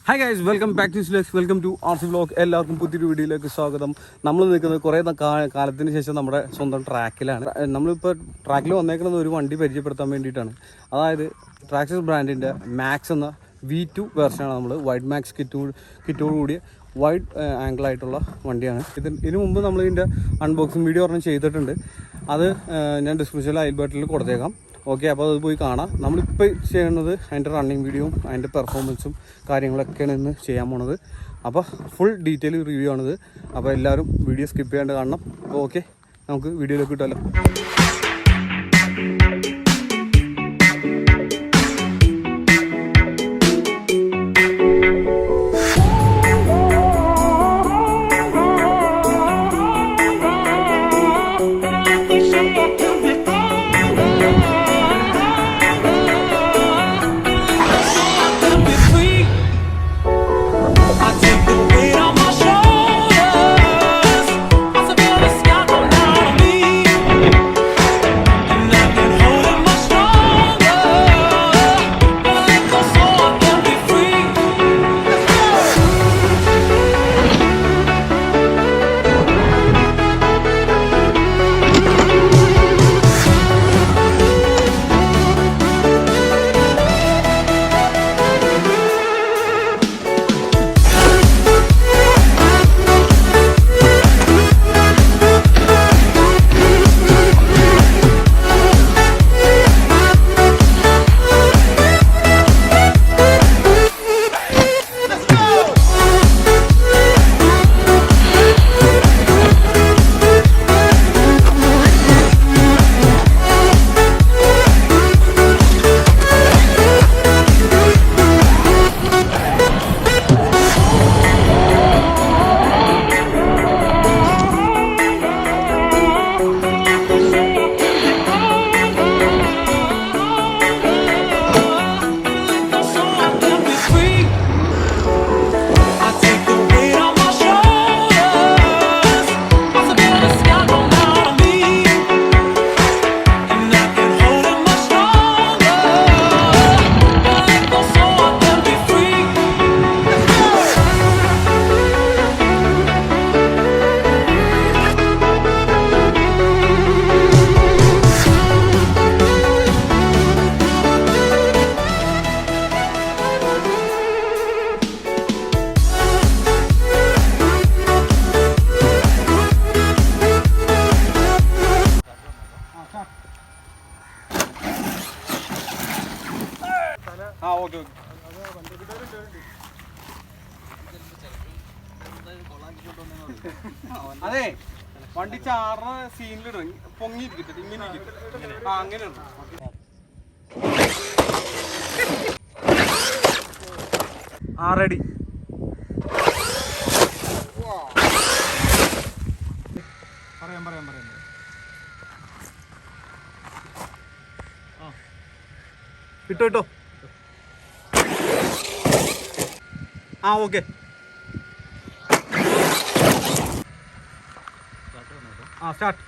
Hi guys, welcome back to സ്ലെക്സ്, welcome to RC vlog. എല്ലാവർക്കും പുതിയൊരു വീഡിയോയിലേക്ക് സ്വാഗതം. നമ്മൾ നിൽക്കുന്നത് കുറേ കാലത്തിന് ശേഷം നമ്മുടെ സ്വന്തം ട്രാക്കിലാണ്. നമ്മളിപ്പോൾ ട്രാക്കിൽ വന്നേക്കുന്നത് ഒരു വണ്ടി പരിചയപ്പെടുത്താൻ വേണ്ടിയിട്ടാണ്. അതായത് ട്രാക്സസ് ബ്രാൻഡിൻ്റെ മാക്സ് എന്ന V2 വെർഷനാണ്. നമ്മൾ വൈഡ് മാക്സ് കിറ്റോടുകൂടിയ വൈഡ് ആംഗിളായിട്ടുള്ള വണ്ടിയാണ്. ഇതിനു മുമ്പ് നമ്മൾ ഇതിൻ്റെ അൺബോക്സിങ് വീഡിയോ ഒരെണ്ണം ചെയ്തിട്ടുണ്ട്. അത് ഞാൻ ഡിസ്ക്രിപ്ഷനിൽ ഐ ബട്ടണിൽ കൊടുത്തേക്കാം. ഓക്കെ, അപ്പോൾ അത് പോയി കാണാം. നമ്മളിപ്പോൾ ചെയ്യുന്നത് അതിൻ്റെ റണ്ണിങ് വീഡിയോയും അതിൻ്റെ പെർഫോമൻസും കാര്യങ്ങളൊക്കെയാണ് ഇന്ന് ചെയ്യാൻ പോണത്. അപ്പോൾ ഫുൾ ഡീറ്റെയിൽ റിവ്യൂ ആണിത്. അപ്പോൾ എല്ലാവരും വീഡിയോ സ്കിപ്പ് ചെയ്യാണ്ട് കാണണം. അപ്പോൾ ഓക്കെ, നമുക്ക് വീഡിയോയിലേക്ക് കിട്ടുമല്ലോ. അതെ, വണ്ടി ചാറിന സീനിലിട പൊങ്ങിയിരിക്കട്ടെ, ഇങ്ങനെ അങ്ങനെ റെഡി. പറയാം ഇട്ടോ ഓക്കെ. സ്റ്റാർട്ട്.